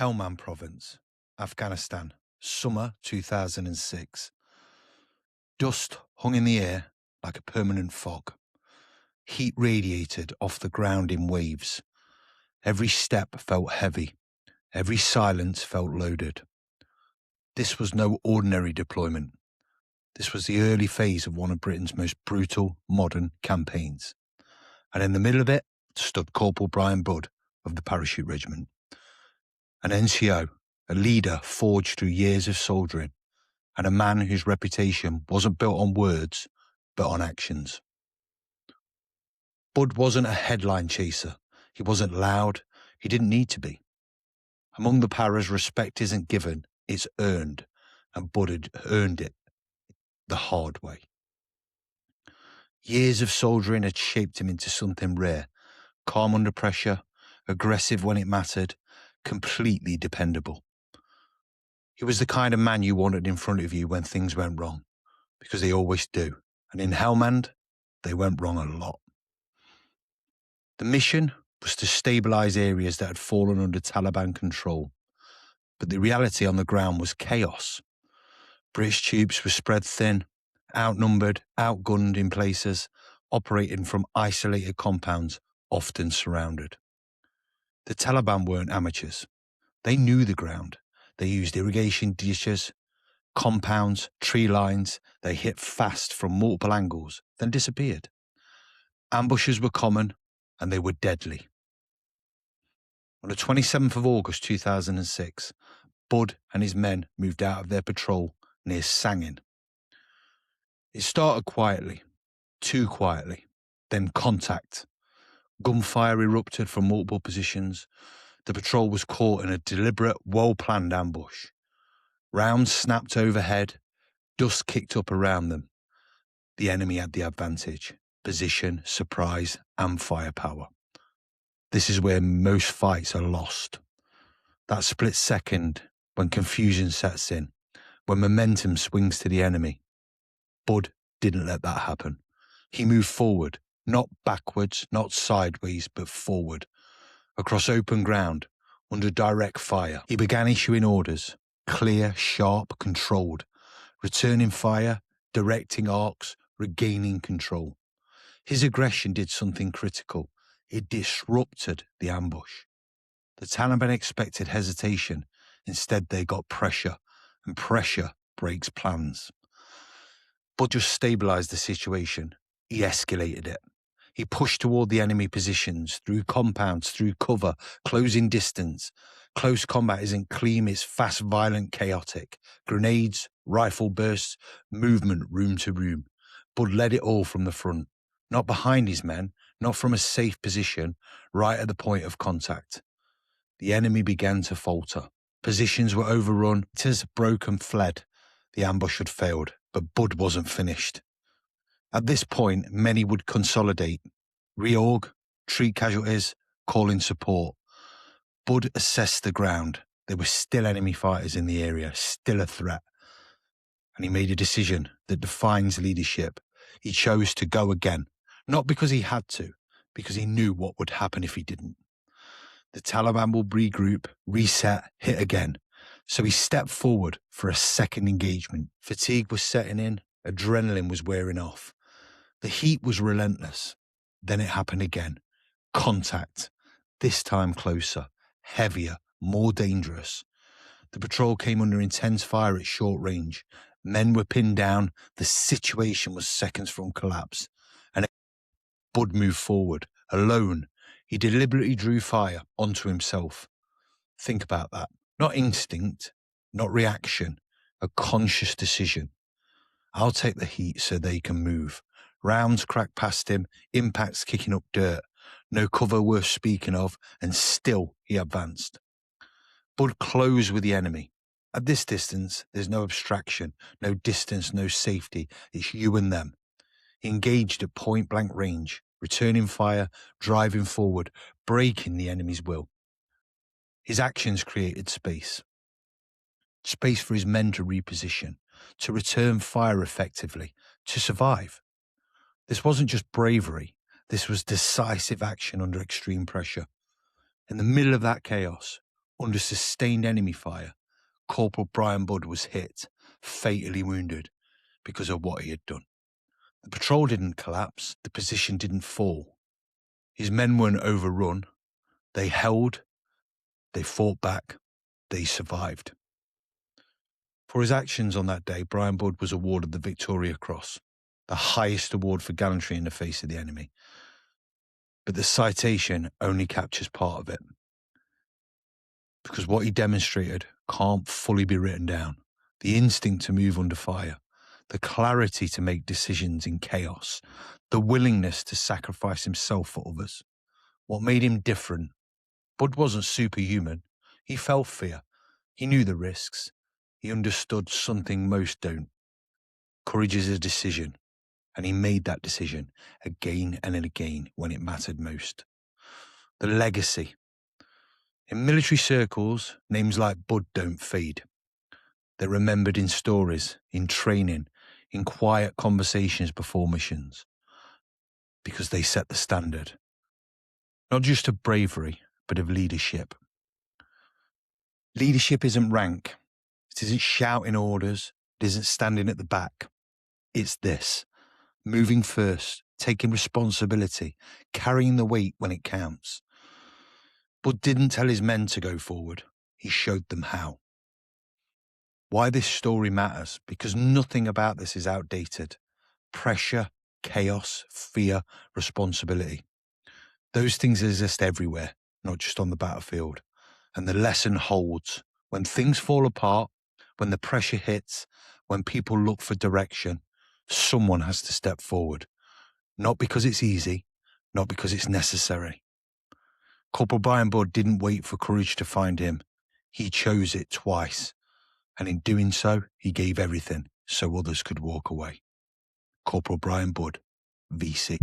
Helmand Province, Afghanistan, summer 2006. Dust hung in the air like a permanent fog. Heat radiated off the ground in waves. Every step felt heavy. Every silence felt loaded. This was no ordinary deployment. This was the early phase of one of Britain's most brutal modern campaigns. And in the middle of it stood Corporal Bryan Budd of the Parachute Regiment. An NCO, a leader forged through years of soldiering, and a man whose reputation wasn't built on words, but on actions. Budd wasn't a headline chaser. He wasn't loud. He didn't need to be. Among the paras, respect isn't given, it's earned, and Budd had earned it the hard way. Years of soldiering had shaped him into something rare, calm under pressure, aggressive when it mattered, completely dependable. He was the kind of man you wanted in front of you when things went wrong, because they always do. And in Helmand, they went wrong a lot. The mission was to stabilise areas that had fallen under Taliban control. But the reality on the ground was chaos. British troops were spread thin, outnumbered, outgunned in places, operating from isolated compounds, often surrounded. The Taliban weren't amateurs. They knew the ground. They used irrigation ditches, compounds, tree lines. They hit fast from multiple angles, then disappeared. Ambushes were common, and they were deadly. On the 27th of August 2006, Budd and his men moved out of their patrol near Sangin. It started quietly, too quietly, then contact. Gunfire erupted from multiple positions. The patrol was caught in a deliberate, well-planned ambush. Rounds snapped overhead, dust kicked up around them. The enemy had the advantage: position, surprise, and firepower. This is where most fights are lost. That split second when confusion sets in, when momentum swings to the enemy. Budd didn't let that happen. He moved forward, not backwards, not sideways, but forward, across open ground, under direct fire. He began issuing orders, clear, sharp, controlled, returning fire, directing arcs, regaining control. His aggression did something critical. It disrupted the ambush. The Taliban expected hesitation. Instead, they got pressure, and pressure breaks plans. Budd just stabilised the situation. He escalated it. He pushed toward the enemy positions, through compounds, through cover, closing distance. Close combat isn't clean, it's fast, violent, chaotic. Grenades, rifle bursts, movement room to room. Budd led it all from the front. Not behind his men, not from a safe position, right at the point of contact. The enemy began to falter. Positions were overrun. Tears broke and fled. The ambush had failed, but Budd wasn't finished. At this point, many would consolidate, reorg, treat casualties, call in support. Budd assessed the ground. There were still enemy fighters in the area, still a threat. And he made a decision that defines leadership. He chose to go again, not because he had to, because he knew what would happen if he didn't. The Taliban will regroup, reset, hit again. So he stepped forward for a second engagement. Fatigue was setting in, adrenaline was wearing off. The heat was relentless. Then it happened again. Contact. This time closer, heavier, more dangerous. The patrol came under intense fire at short range. Men were pinned down. The situation was seconds from collapse. And Budd moved forward, alone. He deliberately drew fire onto himself. Think about that. Not instinct, not reaction, a conscious decision. I'll take the heat so they can move. Rounds cracked past him, impacts kicking up dirt. No cover worth speaking of, and still he advanced. Budd closed with the enemy. At this distance, there's no abstraction, no distance, no safety. It's you and them. He engaged at point-blank range, returning fire, driving forward, breaking the enemy's will. His actions created space. Space for his men to reposition, to return fire effectively, to survive. This wasn't just bravery. This was decisive action under extreme pressure. In the middle of that chaos, Under sustained enemy fire, Corporal Bryan Budd was hit, fatally wounded, because of what he had done. The patrol didn't collapse, the position didn't fall. His men weren't overrun. They held, they fought back, they survived. For his actions on that day, Bryan Budd was awarded the Victoria Cross, the highest award for gallantry in the face of the enemy. But the citation only captures part of it, because what he demonstrated can't fully be written down. The instinct to move under fire, the clarity to make decisions in chaos, the willingness to sacrifice himself for others. What made him different? Budd wasn't superhuman. He felt fear. He knew the risks. He understood something most don't. Courage is a decision, and he made that decision again and again when it mattered most. The legacy. In military circles, names like Budd don't fade. They're remembered in stories, in training, in quiet conversations before missions, because they set the standard, not just of bravery, but of leadership. Leadership isn't rank. It isn't shouting orders. It isn't standing at the back. It's this: moving first, taking responsibility, carrying the weight when it counts. Budd didn't tell his men to go forward. He showed them how. Why this story matters? Because nothing about this is outdated. Pressure, chaos, fear, responsibility. Those things exist everywhere, not just on the battlefield. And the lesson holds. When things fall apart, when the pressure hits, when people look for direction, someone has to step forward. Not because it's easy, not because it's necessary. Corporal Bryan Budd didn't wait for courage to find him. He chose it twice. And in doing so, he gave everything so others could walk away. Corporal Bryan Budd, VC.